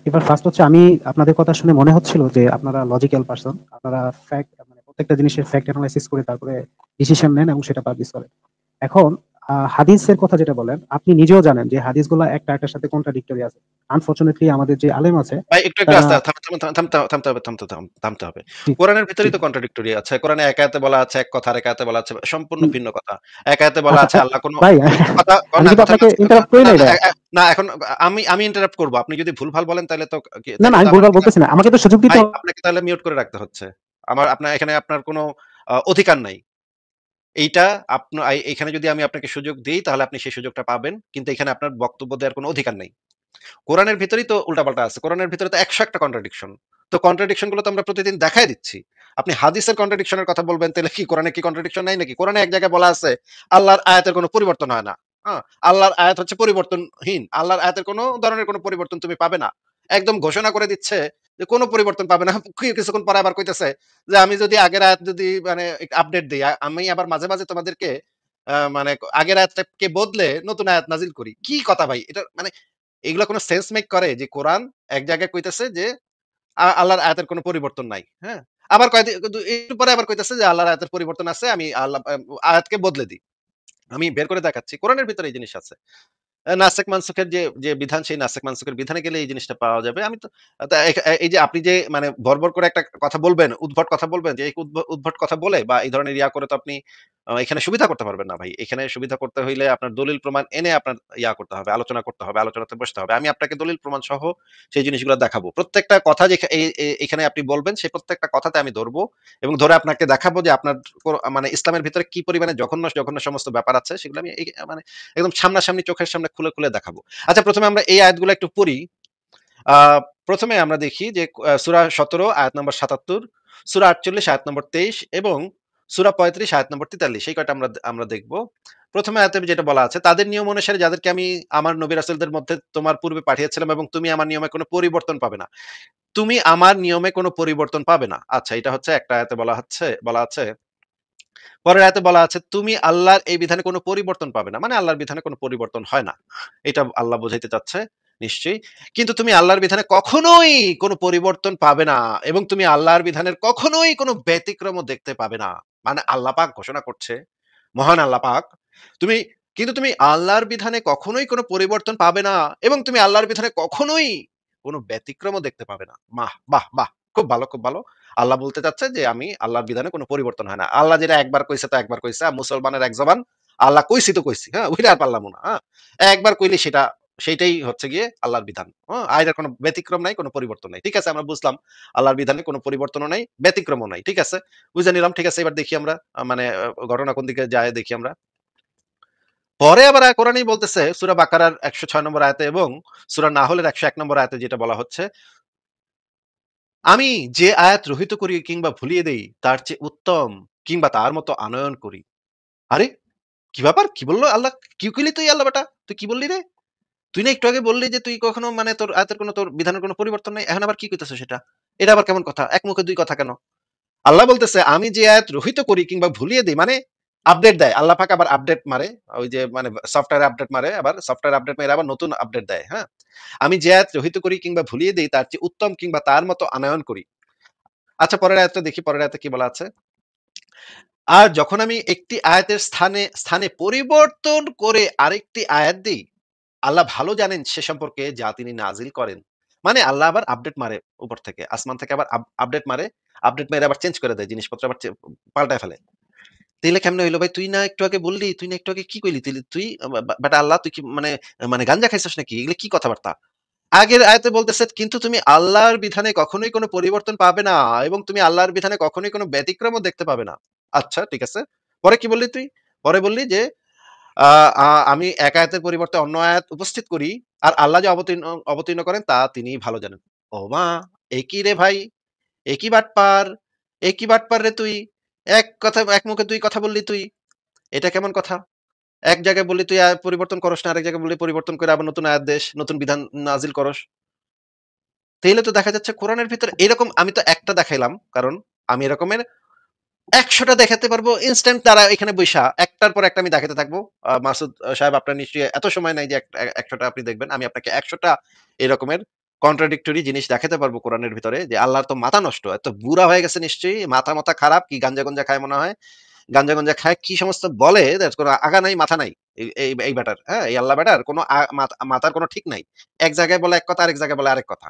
এবার ফার্স্ট হচ্ছে আমি আপনাদের কথা শুনে মনে হচ্ছিল যে আপনারা লজিক্যাল পারসন। আপনারা ফ্যাক্ট মানে প্রত্যেকটা জিনিসের ফ্যাক্ট অ্যানালাইসিস করে তারপরে ডিসিশন নেন এবং সেটা পাবলিশ করেন। এখন হাদিসের কথা যেটা বলেন, আপনি নিজেও জানেন যে হাদিসগুলা একটা একটার সাথে কন্ট্রাডিক্টরি আছে। আনফরচুনেটলি আমাদের যে আলেম আছে ভাই একটু তারা আস্তে থামতে হবে, থামতে হবে। জি, কোরআনের জি। ভেতরেই তো কন্ট্রাডিক্টরি আছে। কোরআনে এক আয়াতে বলা আছে এক কথা, আরেক আয়াতে বলা আছে সম্পূর্ণ ভিন্ন কথা। এক আয়াতে বলা আচ্ছা আছে আল্লাহ কোন ভাই কথা আমি না কিন্তু কথার আপনাকে মাঝখানে ইন্টারাপ্ট করি না, নাই না, ভাইয়া। না এখন আমি ইন্টারাপ্ট করব। আপনি যদি ভুলভাল বলেন না, না, তাইলে তো আমি ভুলভাল বলতেছি না। আমাকে তো সুযোগ দিতে ভাই হবে। আপনাকে তাহলে মিউট করে রাখতে হচ্ছে। আপনার এখানে আপনার কোনো অধিকার নাই। এইটা এখানে যদি আমি আপনাকে সুযোগ দেই তাহলে আপনি সেই সুযোগটা পাবেন। কিন্তু এখানে আপনার বক্তব্য দেওয়ার কোনো অধিকার নাই। কোরআনের ভিতরেই তো উল্টাপাল্টা আছে। কোরআনের ভিতরে তো ১০০ একটা কন্ট্রাডিকশন। তো কন্ট্রাডিকশন গুলো তো আমরা প্রতিদিন দেখায় দিচ্ছি। আপনি হাদিসের কন্ট্রাডিকশন এর কথা বলবেন, তাহলে কি কোরআনে কি কন্ট্রাডিকশন নাই নাকি? কোরআনে এক জায়গায় বলা আছে আল্লাহর আয়াতের কোনো পরিবর্তন হয় না। হ্যাঁ? আল্লাহর আয়াত হচ্ছে পরিবর্তনহীন। আল্লাহর আয়াতের কোনো ধরনের কোনো পরিবর্তন তুমি পাবে না। একদম ঘোষণা করে দিচ্ছে যে কোনো পরিবর্তন পাবে না। কিছুক্ষণ পরে আবার কইতেছে যে আমি যদি আগের আয়াত যদি মানে আপডেট দেই, আমি আবার মাঝে, মাঝে তোমাদেরকে মানে আগের আয়াতটাকে বদলে নতুন আয়াত নাজিল করি। কি কথা ভাই? এটা মানে এগুলা কোন সেন্স মেক করে যে কোরআন এক জায়গায় কইতেছে যে আল্লাহর আয়াতের কোন পরিবর্তন নাই। হ্যাঁ? আবার কিন্তু একটু পরে আবার কইতেছে যে আল্লাহর আয়াতের পরিবর্তন আছে। আমি আয়াতকে বদলে দিই। আমি বের করে দেখাচ্ছি। কোরআনের ভিতরে এই জিনিস আছে। নাসেখ মানসুখের যে বিধান সেই নাসেখ মানসুখের বিধানে গেলে এই জিনিসটা পাওয়া যাবে। আমি তো তা এই যে আপনি যে মানে ভরভর করে একটা কথা বলবেন, উদ্ভট কথা বলবেন যে এই উদ্ভট কথা বলে বা এই ধরনের করে তো আপনি এখানে সুবিধা করতে পারবেন না ভাই। এখানে সুবিধা করতে হইলে আপনার দলিল প্রমাণ এনে আপনার করতে হবে, আলোচনা করতে হবে, আলোচনাতে বসতে হবে। আমি আপনাকে দলিল প্রমাণ সহ সেই জিনিসগুলো দেখাবো। প্রত্যেকটা কথা যে এখানে আপনি বলবেন সেই প্রত্যেকটা কথাতে আমি ধরবো এবং ধরে আপনাকে দেখাবো যে আপনার মানে ইসলামের ভিতরে কি পরিমাণে জঘন্য, জঘন্য সমস্ত ব্যাপার আছে সেগুলো আমি মানে একদম সামনাসামনি চোখের সামনে খুলে, খুলে দেখাবো। আচ্ছা ১ম এ আমরা এই আয়াতগুলো একটু পড়ি। আ ১ম এ আমরা দেখি যে সূরা ১৭ আয়াত নম্বর ৭৭, সূরা ৪৮ আয়াত নম্বর ২৩ এবং সূরা ৩৫ আয়াত নম্বর ৪৩ এই কয়টা আমরা দেখব। ১ম আয়াতে যেটা বলা আছে, "তাদের নিয়ম অনুসারে যাদেরকে আমি আমার নবী রাসূলদের মধ্যে তোমার পূর্বে পাঠিয়েছিলাম এবং তুমি আমার নিয়মে কোন পরিবর্তন পাবে না। তুমি আমার নিয়মে কোন পরিবর্তন পাবে না।" আচ্ছা এটা হচ্ছে একটা আয়াতে বলা আছে পরের আয়াতে বলা আছে, "তুমি আল্লাহর এই বিধানে কোন পরিবর্তন পাবে না।" মানে আল্লাহর বিধানে কোন পরিবর্তন হয় না। এটা আল্লাহ বোঝাইতে চাচ্ছে নিশ্চয়ই। কিন্তু তুমি আল্লাহর বিধানে কখনোই কোন পরিবর্তন পাবে না এবং তুমি আল্লাহর বিধানের কখনোই কোন ব্যতিক্রমও দেখতে পাবে না। মানে আল্লাহ পাক ঘোষণা করছে, মহান আল্লাহ পাক, তুমি তুমি আল্লাহর বিধানে কখনোই কোন পরিবর্তন পাবে না এবং তুমি আল্লাহর বিধানে কখনোই কোন ব্যতিক্রমও দেখতে পাবে না। বাহ! বাহ! খুব ভালো, খুব ভালো। আল্লাহ বলতে চাচ্ছে যে আমি আল্লাহর বিধানে কোন পরিবর্তন হয় না। আল্লাহ যেটা একবার কইছে তো একবার কইছে। মুসলমানের এক জবান, আল্লাহ কইছি তো কইছি। হ্যাঁ? ওইটা আর পারলাম না। হ্যাঁ? একবার কইলে সেইটাই হচ্ছে গিয়ে আল্লাহর বিধান। হ্যাঁ? আর এর কোন ব্যতিক্রম নাই, কোন পরিবর্তন নাই। ঠিক আছে আমরা বুঝলাম। আল্লাহর বিধানে কোন পরিবর্তনও নাই, ব্যতিক্রমও নাই। ঠিক আছে? বুঝে নিলাম। ঠিক আছে এবার দেখি আমরা মানে ঘটনা কোন দিকে যায় দেখি আমরা। পরে আবার কোরআনই বলতেছে সূরা বাকারার ১০৬ নম্বর আয়াতে এবং সূরা নাহলের ১০১ নম্বর আয়াতে যেটা বলা হচ্ছে আমি যে আয়াত রহিত করি কিংবা ভুলিয়ে দেই তার চেয়ে উত্তম কিংবা তার মতো আনয়ন করি। আরে কি ব্যাপার? কি বলল আল্লাহ? কি কইলি তুই আল্লাহ বেটা? তুই কি বললি রে? তুই না একটু আগে বললি যে তুই কখনো মানে তোর আয়াতের কোনো তোর বিধানের কোনো পরিবর্তন নাই। এখন আবার কি কইতেছ সেটা? এটা আবার কেমন কথা? এক মুখে দুই কথা কেন? আল্লাহ বলতেছে আমি যে আয়াত রহিত করি কিংবা ভুলিয়ে দেই মানে আপডেট দেয়। আল্লাহ পাক আবার আপডেট মারে। ওই যে মানে সফটওয়্যার আপডেট মারে আবার সফটওয়্যার আপডেট মেরে আবার নতুন আপডেট দেয়। হ্যাঁ? আমি যে আয়াত রহিত করি কিংবা ভুলিয়ে দেই তার চেয়ে উত্তম কিংবা তার মতো আনয়ন করি। আচ্ছা পরের আয়াতটা দেখি পরের আয়াতে কি বলা আছে? আর যখন আমি একটি আয়াতের স্থানে পরিবর্তন করে আরেকটি আয়াত দেই, আল্লাহ ভালো জানেন সে সম্পর্কে যা তিনি নাজিল করেন। মানে আল্লাহ আবার আপডেট মারে উপর থেকে। আসমান থেকে আবার আপডেট মারে। আপডেট মেরে আবার চেঞ্জ করে দেয়। জিনিসপত্র আবার পাল্টায় ফেলে। তাইলে কেমনে হইলো ভাই? তুই না একটু আগে বললি, তুই না একটু আগে কি কইলি? তুই বেটা আল্লাহ তুই কি মানে মানে গাঞ্জা খাইছস নাকি? এগুলো কি কথাবার্তা? আগের আয়াতে বলতেছে, "কিন্তু তুমি আল্লাহর বিধানে কখনোই কোনো পরিবর্তন পাবে না এবং তুমি আল্লাহর বিধানে কখনোই কোনো ব্যতিক্রমও দেখতে পাবে না।" আচ্ছা ঠিক আছে। পরে কি বললি তুই? পরে বললি যে, আ আ "আমি এক আয়াতের পরিবর্তে অন্য আয়াত উপস্থিত করি। আর আল্লাহ যে অবতীর্ণ করেন তা তিনিই ভালো জানেন।" ওমা! এ কি রে ভাই? এ কি বাটপার! এ কি বাটপার রে তুই? এক মুখে দুই কথা বললি তুই। এটা কেমন কথা? এক জায়গায় বললি তুই আয়াত পরিবর্তন করস না, আরেক জায়গায় বললি পরিবর্তন করে আবার নতুন আয়াত দেস, নতুন বিধান নাজিল করস। তাইলে তো দেখা যাচ্ছে কোরআনের ভিতরে এরকম আমি তো একটা দেখাইলাম। কারণ আমি এরকমের ১০০ টা দেখাতে পারবো ইনস্ট্যান্ট তারা এখানে বইসা একটার পর একটা আমি দেখাতে থাকবো। মাসুদ সাহেব আপনার নিশ্চয়ই এত সময় নাই যে ১০০ টা আপনি দেখবেন। আমি আপনাকে ১০০ টা এরকমের কন্ট্রাডিক্টরি জিনিস দেখাতে পারবো কোরআনের ভিতরে, যে আল্লাহর তো মাথা নষ্ট, এত বুড়া হয়ে গেছে নিশ্চয়ই, মাথা মাথা খারাপ, কি গাঞ্জা গঞ্জা খায় মনে হয়, গাঞ্জা গঞ্জা খায় কি সমস্ত বলে, কোনো আগা নাই মাথা নাই। এই ব্যাটার, হ্যাঁ, এই আল্লাহ ব্যাটার কোনো মাথার কোনো ঠিক নাই। এক জায়গায় বলে এক কথা, আরেক জায়গায় বলে আরেক কথা।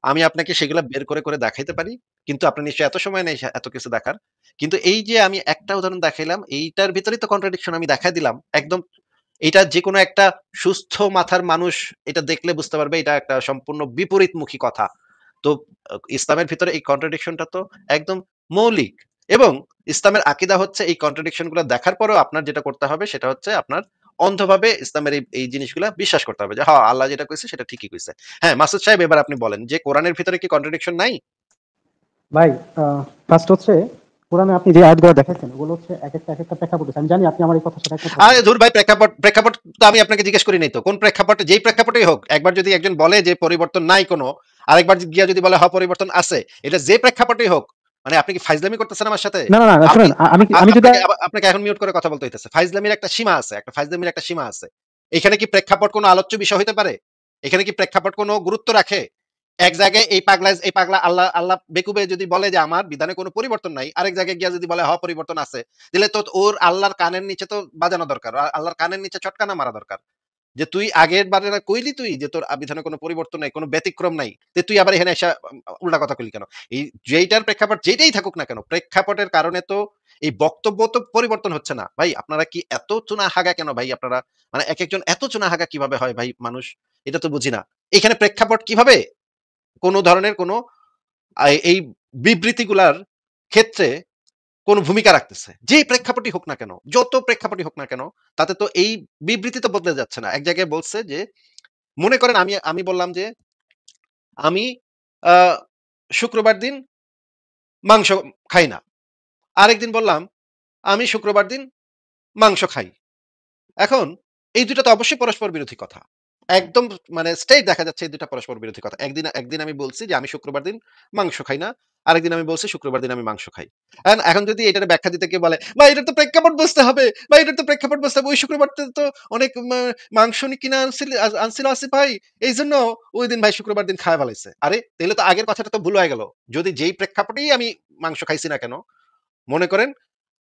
আমি আপনাকে সেগুলা বের করে করে দেখাইতে পারি, কিন্তু আপনার নিশ্চয়ই এত সময় নেই এত কিছু দেখার। কিন্তু এই যে আমি একটা উদাহরণ দেখাইলাম, এইটার ভিতরেই তো কন্ট্রাডিকশন আমি দেখাই দিলাম একদম। এটা যে কোনো একটা সুস্থ মাথার মানুষ এটা দেখলে বুঝতে পারবে এটা একটা সম্পূর্ণ বিপরীতমুখী কথা। তো ইসলামের ভিতরে এই কন্ট্রাডিকশনটা তো একদম মৌলিক, এবং ইসলামের আকীদা হচ্ছে এই কন্ট্রাডিকশন গুলো দেখার পরেও আপনার যেটা করতে হবে সেটা হচ্ছে আপনার অন্ধভাবে ইসলামের এই জিনিসগুলা বিশ্বাস করতে হবে যে হ্যাঁ আল্লাহ যেটা কইছে সেটা ঠিকই কইছে। হ্যাঁ মাসুদ সাহেব, এবার আপনি বলেন যে কোরআনের ভিতরে কি কন্ট্রাডিকশন নাই? ভাই, ফার্স্ট হচ্ছে কোরআনে আপনি যে আয়াতগুলো দেখাচ্ছেন ওগুলো হচ্ছে এক একটা প্রেক্ষাপট আছে। আমি জানি আপনি আমার এই কথার সাথে একমত হবেন আরে না। ধুর ভাই, প্রেক্ষাপট প্রেক্ষাপট তো আমি আপনাকে জিজ্ঞেস করি নাই তো, কোন প্রেক্ষাপটে, যেই প্রেক্ষাপটেই হোক, একবার যদি একজন বলে যে পরিবর্তন নাই কোনো, আরেকবার গিয়া যদি বলে হ্যাঁ পরিবর্তন আছে, এটা যে প্রেক্ষাপটেই হোক, মানে আপনি কি ফাইজলামি করতেছেন আমার সাথে? না, না, না, আপনি শুনেন, আমি যদি আপনাকে এখন মিউট করে কথা বলতে হইতেছে। ফাইজলামির একটা সীমা আছে, একটা ফাইজলামির একটা সীমা আছে। এখানে কি প্রেক্ষাপট কোনো আলোচ্য বিষয় হতে পারে? এখানে কি প্রেক্ষাপট কোনো গুরুত্ব রাখে? এক জায়গায় এই পাগলা আল্লাহ আল্লাহ বেকুবে যদি বলে যে আমার বিধানে কোনো পরিবর্তন নাই, আরেক জায়গায় গিয়া যদি বলে হ্যাঁ পরিবর্তন আছে, দিলে তো ওর আল্লাহর কানের নিচে তো বাজানো দরকার, আল্লাহর কানের নিচে চটকানা মারা দরকার, যে তুই আগের বারে কইলি তুই যে তোর বিধানে কোনো পরিবর্তন নাই, কোনো ব্যতিক্রম নাই, যে তুই আবার এখানে এসে উল্টা কথা কইলি কেন? এই যেইটার প্রেক্ষাপট যেটাই থাকুক না কেন, প্রেক্ষাপটের কারণে তো এই বক্তব্য তো পরিবর্তন হচ্ছে না ভাই। আপনারা কি এত চুনা হাগা কেন ভাই? আপনারা মানে এক একজন এত চুনা হাগা কিভাবে হয় ভাই মানুষ? এটা তো বুঝি না। এখানে প্রেক্ষাপট কিভাবে কোন ধরনের কোন এই বিবৃতিগুলার ক্ষেত্রে কোন ভূমিকা রাখতেছে? যেই প্রেক্ষাপটই হোক না কেন, যত প্রেক্ষাপটই হোক না কেন, তাতে তো এই বিবৃতি তো বদলে যাচ্ছে না। এক জায়গায় বলছে যে, মনে করেন আমি আমি বললাম যে, আমি আ শুক্রবার দিন মাংস খাই না। আরেকদিন বললাম, আমি শুক্রবার দিন মাংস খাই। এখন এই ২ টা তো অবশ্যই পরস্পর বিরোধী কথা। একদম মানে স্ট্রেইট দেখা যাচ্ছে এই ২ টা পরস্পর বিরোধী কথা। একদিন একদিন আমি বলছি যে আমি শুক্রবার দিন মাংস খাই না। আরেকদিন আমি বলছি শুক্রবার দিন আমি মাংস খাই। এখন যদি এটার ব্যাখ্যা দিতে কেউ বলে, "ভাই এটার তো প্রেক্ষাপট বুঝতে হবে। ভাই এটার তো প্রেক্ষাপট বুঝতে হবে। ওই শুক্রবারটা তো অনেক মাংস কিনা আনছিল আসিফ ভাই। এইজন্য ওইদিন ভাই শুক্রবার দিন খায়া ফেলাইছে।" আরে তাইলে তো আগের কথাটা তো ভুল হয়ে গেল। যদি যেই প্রেক্ষাপটেই আমি মাংস খাইছি না কেন, মনে করেন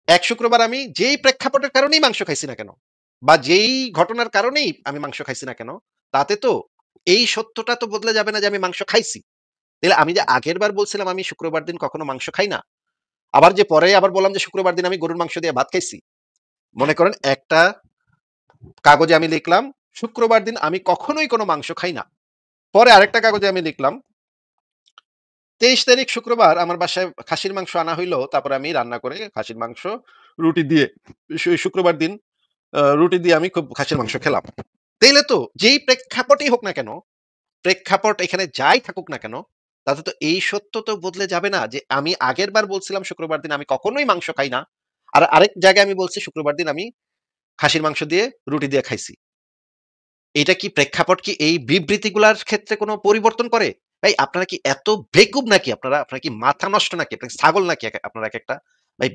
এক শুক্রবার আমি যেই প্রেক্ষাপটের কারণেই মাংস খাইছি না কেন, বা যেই ঘটনার কারণেই আমি মাংস খাইছি না কেন, তাতে তো এই সত্যটা তো বদলে যাবে না যে আমি মাংস খাইছি। তাহলে আমি যে আগের বার বলছিলাম আমি শুক্রবার দিন কখনো মাংস খাই না, আবার যে পরে আবার বললাম যে শুক্রবার দিন আমি গরুর মাংস দিয়ে ভাত খাইছি। মনে করেন একটা কাগজে আমি লিখলাম শুক্রবার দিন আমি কখনোই কোনো মাংস খাই না। পরে আরেকটা কাগজে আমি লিখলাম ২৩ তারিখ শুক্রবার আমার বাসায় খাসির মাংস আনা হইলো। তারপরে আমি রান্না করে খাসির মাংস রুটি দিয়ে শুক্রবার দিন রুটি দিয়ে আমি খুব খাসির মাংস খেলাম। তাইলে তো যেই প্রেক্ষাপটই হোক না কেন, প্রেক্ষাপট এখানে যাই থাকুক না কেন, তাতে তো এই সত্য তো বদলে যাবে না যে আমি আগের বার বলছিলাম শুক্রবার দিন আমি কখনোই মাংস খাই না। আর আরেক জায়গায় আমি বলছি শুক্রবার দিন আমি খাসির মাংস দিয়ে রুটি দিয়ে খাইছি। এটা কি প্রেক্ষাপট কি এই বিবৃতিগুলার ক্ষেত্রে কোনো পরিবর্তন করে? ভাই আপনারা কি এত বেকুব নাকি আপনারা? আপনারা কি মাথা নষ্ট নাকি? আপনারা কি ছাগল নাকি আপনারা একেকটা? ভাই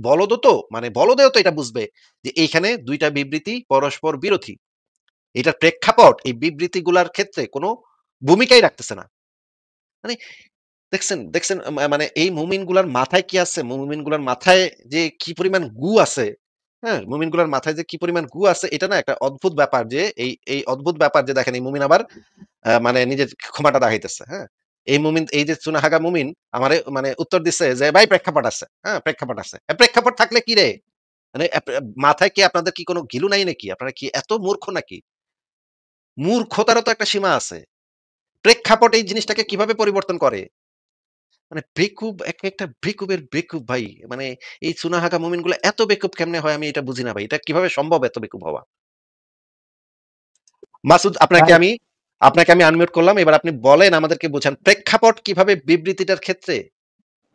বলদও তো মানে বলদেও তো এটা বুঝবে যে এইখানে ২ টা বিবৃতি পরস্পর বিরোধী। এটার প্রেক্ষাপট এই বিবৃতিগুলার ক্ষেত্রে কোনো ভূমিকাই রাখতেছে না। মানে দেখছেন মানে এই মুমিনগুলার মাথায় কি আছে? মুমিনগুলার মাথায় যে কি পরিমাণ গু আছে, হ্যাঁ? মুমিনগুলার মাথায় যে কি পরিমাণ গু আছে এটা না একটা অদ্ভুত ব্যাপার যে এই অদ্ভুত ব্যাপার যে দেখেন এই মুমিন আবার মানে নিজের ক্ষমাটা দেখাইতেছে, হ্যাঁ? এই মুমিন এই যে চুনাহাগা মুমিন আমারে মানে উত্তর দিছে যে, "ভাই প্রেক্ষাপট আছে, হ্যাঁ? প্রেক্ষাপট আছে।" প্রেক্ষাপট থাকলে কি রে? মানে মাথায় কি আপনাদের কি কোনো ঘিলু নাই নাকি? আপনারা কি এত মূর্খ নাকি? মূর্খতারও তো একটা সীমা আছে। প্রেক্ষাপট এই জিনিসটাকে কিভাবে পরিবর্তন করে? মানে বেকুব একটা বেকুবের বেকুব ভাই। মানে এই চুনাহাগা মুমিনগুলো এত বেকুব কেমনে হয় আমি এটা বুঝি না ভাই। এটা কিভাবে সম্ভব এত বেকুব হওয়া? মাসুদ ভাই। আপনাকে আমি আনমিউট করলাম। এবার আপনি বলেন আমাদেরকে বুঝান প্রেক্ষাপট কিভাবে বিবৃতিটার ক্ষেত্রে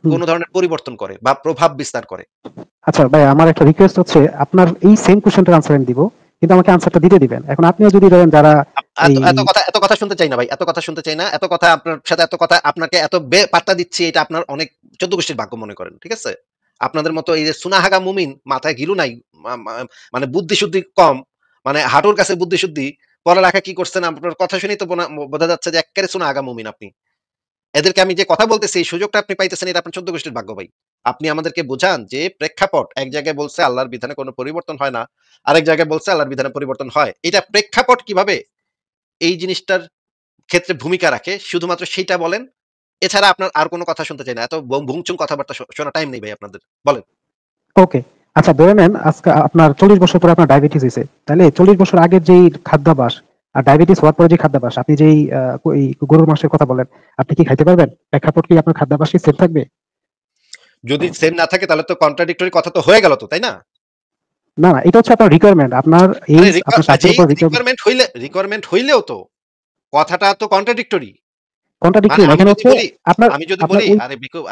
হুম। কোন ধরনের পরিবর্তন করে বা প্রভাব বিস্তার করে? আচ্ছা ভাই, আমার একটা রিকোয়েস্ট হচ্ছে আপনার এই সেম কোশ্চেনটার আনসার আমি দিব, কিন্তু আমাকে আনসারটা দিতে দিবেন। এখন আপনিও যদি ধরেন যারা এত এই এত কথা শুনতে চাই না ভাই। এত কথা শুনতে চাই না। এত কথা আপনার সাথে এত কথা আপনাকে এত পাত্তা দিচ্ছি এটা আপনার অনেক ১৪ গোষ্ঠীর ভাগ্য মনে করেন। ঠিক আছে? আপনাদের মতো এই যে সুনাহাগা মুমিন মাথায় ঘিলু নাই, মা মা মানে বুদ্ধি-শুদ্ধি কম, মানে হাঁটুর কাছে বুদ্ধি-শুদ্ধি, পড়ালেখা কি করছেন, আপনার কথা শুনেই তো বোঝা যাচ্ছে যে এক্কেবারে চুনা আগা মুমিন আপনি। এদেরকে আমি যে কথা বলতেছি এই সুযোগটা আপনি পাইতেছেন, এটা আপনার 14 গোষ্ঠীর ভাগ্য ভাই। আপনি আমাদেরকে বোঝান যে প্রেক্ষাপট, এক জায়গায় বলছে আল্লাহর বিধানে কোনো পরিবর্তন হয় না, আরেক জায়গায় বলছে আল্লাহর বিধানে পরিবর্তন হয়। এটা প্রেক্ষাপট কিভাবে এই জিনিসটার ক্ষেত্রে ভূমিকা রাখে শুধুমাত্র সেইটা বলেন। এছাড়া আপনার আর কোনো কথা শুনতে চাই না। এত ভুংচুং কথাবার্তা শোনার টাইম নেই ভাই আপনাদের। বলেন। ওকে। আচ্ছা ধরে নেন আজকে আপনার 40 বছর পরে আপনার ডায়াবেটিস হইছে। তাহলে 40 বছর আগের যেই খাদ্যাভ্যাস আর ডায়াবেটিস হওয়ার পরে যে খাদ্যাভ্যাস, আপনি যেই এই গরুর মাংসের কথা বলেন, আপনি কি খাইতে পারবেন? প্রেক্ষাপট কি আপনার খাদ্যাভ্যাস কি সেম থাকবে? যদি সেম না থাকে তাহলে তো কন্ট্রাডিক্টরি কথা তো হয়ে গেল তো, তাই না? না, না, এটা হচ্ছে আপনার রিকোয়ারমেন্ট। আপনার আরে এইজ, আপনার স্বাস্থ্যের যেই উপর রিকোয়ারমেন্ট হইলেও তো কথাটা তো কন্ট্রাডিক্টরি। মানে কন্ট্রাডিক্টরি না। আমি এখানে যদি হচ্ছে বলি আপনার আমি যদি আপনার বলি ওই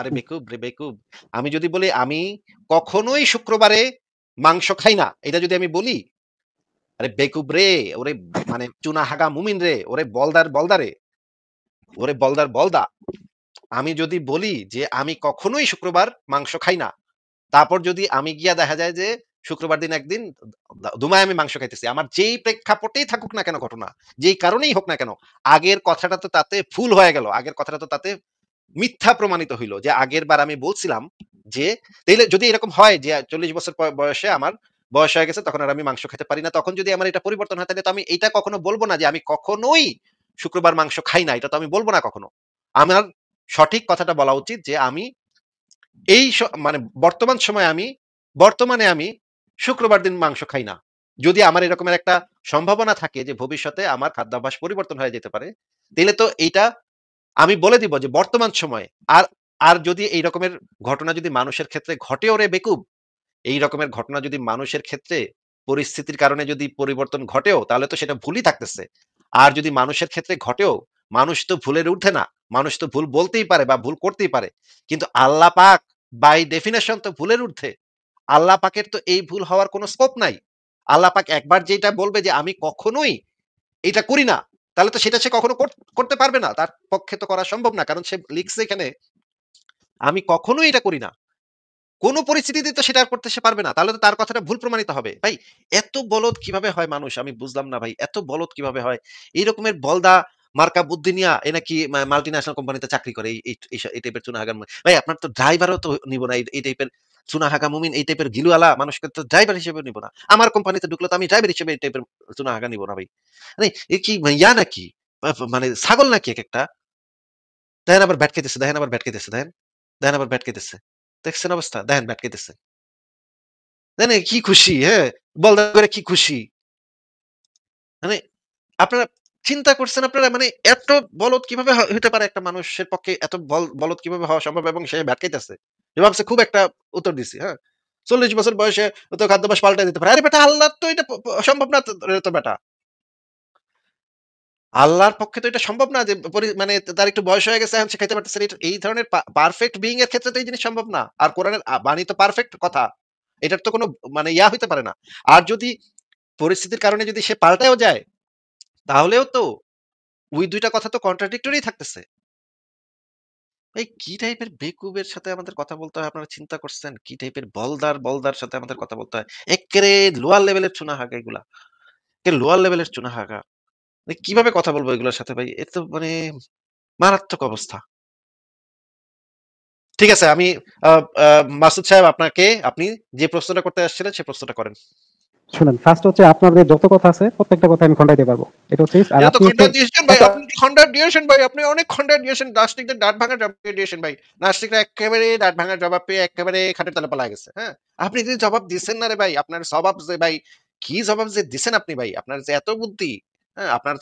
আরে বেকুব রে বেকুব। আমি যদি বলি আমি কখনোই শুক্রবারে মাংস খাই না, এটা যদি আমি বলি, আরে বেকুব রে, ওরে মানে চুনা হাগা মুমিন রে, ওরে বলদার বলদা রে, ওরে বলদার বলদা। আমি যদি বলি যে আমি কখনোই শুক্রবার মাংস খাই না, তারপর যদি আমি গিয়া দেখা যায় যে শুক্রবার দিন একদিন দুমায় আমি মাংস খাইতেছি, আমার যেই প্রেক্ষাপটেই থাকুক না কেন ঘটনা, যেই কারণেই হোক না কেন, আগের কথাটা তো তাতে ভুল হয়ে গেল, আগের কথাটা তো তাতে মিথ্যা প্রমাণিত হইল যে আগের বার আমি বলছিলাম যে, তাইলে যদি এরকম হয় যে 40 বছর বয়সে আমার বয়স হয়ে গেছে, তখন আর আমি মাংস খেতে পারি না, তখন যদি আমার এটা পরিবর্তন হয়, তাহলে তো আমি এটা কখনো বলবো না যে আমি কখনোই শুক্রবার মাংস খাই না, এটা তো আমি বলবো না কখনো। আমার সঠিক কথাটা বলা উচিত যে আমি এই মানে বর্তমানে আমি শুক্রবার দিন মাংস খাই না। যদি আমার এরকমের একটা সম্ভাবনা থাকে যে ভবিষ্যতে আমার খাদ্যাভ্যাস পরিবর্তন হয়ে যেতে পারে, তাহলে তো এইটা আমি বলে দিব যে বর্তমান সময়ে। আর আর যদি এই রকমের ঘটনা যদি মানুষের ক্ষেত্রে ঘটেও রে বেকুব, এই রকমের ঘটনা যদি মানুষের ক্ষেত্রে পরিস্থিতির কারণে যদি পরিবর্তন ঘটেও, তাহলে তো সেটা ভুলই থাকতেছে। আর যদি মানুষের ক্ষেত্রে ঘটেও, মানুষ তো ভুলের ঊর্ধ্বে না। মানুষ তো ভুল বলতেই পারে বা ভুল করতেই পারে। কিন্তু আল্লাহ পাক বাই ডেফিনিশন তো ভুলের ঊর্ধ্বে। আল্লাহ পাকের তো এই ভুল হওয়ার কোনো স্কোপ নাই। আল্লাহ পাক একবার যেটা বলবে যে আমি কখনোই এটা করি না, তাহলে তো সেটা সে কখনো করতে পারবে না। তার পক্ষে তো করা সম্ভব না। কারণ সে লিখছে এখানে আমি কখনোই এটা করি না। কোন পরিস্থিতিতে তো সেটা আর করতে সে পারবে না। তাহলে তো তার কথাটা ভুল প্রমাণিত হবে। ভাই এত বলদ কিভাবে হয় মানুষ, আমি বুঝলাম না ভাই। এত বলদ কিভাবে হয়? এই রকমের বলদা মার্কা বুদ্ধি নিয়া এ নাকি মাল্টিন্যাশনাল কোম্পানিতে চাকরি করে। এই টাইপের চুনাহাগা ভাই আপনার তো ড্রাইভারও তো নিব না। এই টাইপের চুনাহাগা মুমিন, এই টাইপের গিলুয়ালা মানুষকে তো ড্রাইভার হিসেবে নিব না। আমার কোম্পানিতে ঢুকলে তো আমি ড্রাইভার হিসেবে এই টাইপের চুনাহাগা নিব না ভাই। মানে এ কি ইয়া নাকি? মানে ছাগল নাকি একেকটা? দেখেন আবার ভ্যাটকাইতেছে, দেখেন আবার ভ্যাটকাইতেছে, দেখেন। দেখেন আবার ভ্যাটকাইতেছে। দেখছেন অবস্থা? দেখেন ভ্যাটকাইতেছে। দেখেন কি খুশি, হ্যাঁ? বলদা করে কি খুশি। মানে আপনারা চিন্তা করছেন আপনারা মানে এত বলদ কিভাবে হইতে পারে একটা মানুষের পক্ষে এত বলদ কিভাবে হওয়া সম্ভব এবং সে ভ্যাটকাইতেছে। সে ভাবছে খুব একটা উত্তর দিছি, হ্যাঁ? ৪০ বছর বয়সে ও তো খাদ্যাভ্যাস পাল্টায় দিতে পারে। আরে বেটা আল্লাহর তো এটা সম্ভব না তো বেটা। আল্লাহর পক্ষে তো এটা সম্ভব না যে মানে তার একটু বয়স হয়ে গেছে এখন সে খাইতে পারতেছে না। এই ধরনের পারফেক্ট বিইং এর ক্ষেত্রে তো এই জিনিস সম্ভব না। আর কোরআনের বাণী তো পারফেক্ট কথা। এটার তো কোনো মানে হইতে পারে না। আর যদি পরিস্থিতির কারণে যদি সে পাল্টায়ও যায়, তাহলেও তো ওই ২ টা কথা তো কন্ট্রাডিক্টরি থাকতেছে। এই কি টাইপের বেকুবের সাথে আমাদের কথা বলতে হয় আপনারা চিন্তা করছেন? কি টাইপের বলদার সাথে আমাদের কথা বলতে হয়? এক্কেরে লোয়ার লেভেলের চুনাহাগা এগুলা। লোয়ার লেভেলের চুনাহাগা। কিভাবে কথা বলবো এগুলোর সাথে ভাই? এ তো মানে মারাত্মক অবস্থা। ঠিক আছে আমি আ আ মাসুদ সাহেব আপনি যে প্রশ্নটা করতে আসছিলেন সে প্রশ্নটা করেন। শুনেন, ফার্স্ট হচ্ছে আপনাদের যত কথা আছে প্রত্যেকটা কথা আমি খন্ডাইতে পারবো। এটা হচ্ছে আর এটা তো আপনি হচ্ছে খন্ডায় দিয়েছেন ভাই। একটা আপনি তো খন্ডায় দিয়েছেন ভাই। আপনি অনেক খন্ডায় দিয়েছেন। নাস্তিকদের দাঁত ভাঙার জবাব দিয়েছেন ভাই। নাস্তিকরা এক্কেবারে দাঁত ভাঙার জবাব পেয়ে এক্কেবারে খাটের তলে পালায় গেছে। হ্যাঁ? আপনি যে জবাব দিছেন না রে ভাই, আপনার জবাব যে ভাই, কি জবাব যে দিছেন আপনি ভাই। আপনার যে এত বুদ্ধি, হ্যাঁ? আপনার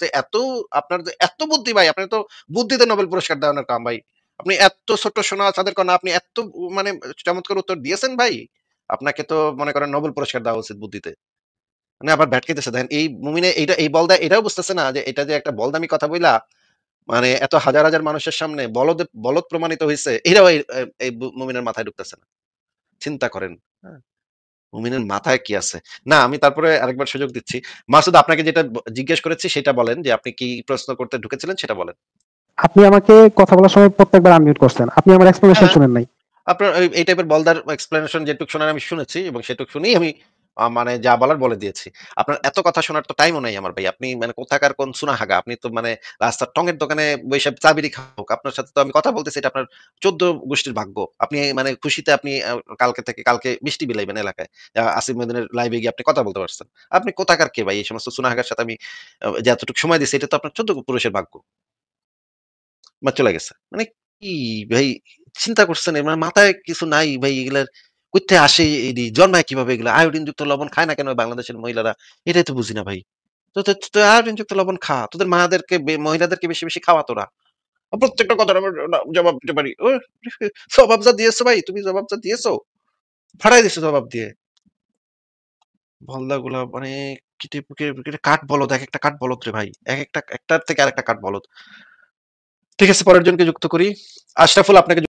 যে এত বুদ্ধি ভাই, আপনার তো বুদ্ধিতে নোবেল পুরস্কার দেওয়ানোর কাম ভাই। আপনি এত ছোট্ট সোনা চাঁদের কণা আপনি এত মানে চমৎকার উত্তর দিয়েছেন ভাই। আপনাকে তো মনে করেন নোবেল পুরস্কার দেওয়া উচিত বুদ্ধিতে। মানে আবার ভ্যাটকাইতেছে দেখেন এই মুমিনে এইটা এই বলদা এটাও বুঝতেছে না যে এটা যে একটা বলদামি কথা বইলা মানে এত হাজার হাজার মানুষের সামনে বলদ প্রমাণিত হইছে এটাও এই মুমিনের মাথায় ঢুকতেছে না। চিন্তা করেন। হ্যাঁ? মুমিনের মাথায় কি আছে? না আমি তারপরে আরেকবার সুযোগ দিচ্ছি। মাসুদ আপনাকে যেটা জিজ্ঞেস করেছি সেটা বলেন যে আপনি কি প্রশ্ন করতে ঢুকেছিলেন সেটা বলেন। আপনি আমাকে কথা বলার সময় প্রত্যেকবার আনমিউট করছেন। আপনি আমার হ্যাঁ, এক্সপ্লেনেশন হ্যাঁ। শুনেন নাই। আপনার এই টাইপের বলদার এক্সপ্লেনেশন যেটুক শোনার আমি শুনেছি এবং সেটুক শুনেই আমি মানে যা বলার বলে দিয়েছি। আপনার এত কথা শোনার তো টাইমও নাই আমার ভাই। আপনি মানে কোথাকার কোন সুনাহাগা। আপনি তো মানে রাস্তার টঙের দোকানে বইসা চা বিড়ি খাউক। আপনার সাথে তো আমি কথা বলতেছি, এটা আপনার ১৪ গোষ্ঠীর ভাগ্য। আপনি মানে খুশিতে আপনি কালকে মিষ্টি বিলাইবেন এলাকায়। আসিফ মহিউদ্দিনের লাইভে গিয়ে আপনি কথা বলতে পারছেন। আপনি কোথাকার কে ভাই? এই সমস্ত সুনাহাগার সাথে আমি যে এতটুকু সময় দিছি, এটা তো আপনার ১৪ পুরুষের ভাগ্য। চলে গেছে। মানে কি ভাই, চিন্তা করছেন? মানে মাথায় কিছু নাই ভাই এগুলার, কইথা আসে জন্মায় কিভাবে এগুলা? আয়োডিনযুক্ত লবণ খায় না কেন বাংলাদেশের মহিলারা? এটাই তো বুঝি না ভাই। তো আয়োডিনযুক্ত লবণ খা। তোদের মাদেরকে মহিলাদেরকে বেশি, বেশি খাওয়া তোরা। প্রত্যেকটা কথার আমার জবাব দিতে পারি। জবাব যা দিয়েছো ভাই, তুমি জবাব যা দিয়েছো, ফাটাই দিছো জবাব দিয়ে। বলদাগুলা মানে কাঠ বলদ, একেকটা কাঠ বলদ রে ভাই। একেকটা একটার থেকে আরেকটা কাঠ বলদ। ঠিক আছে, পরের জনকে যুক্ত করি। আশরাফুল, আপনাকে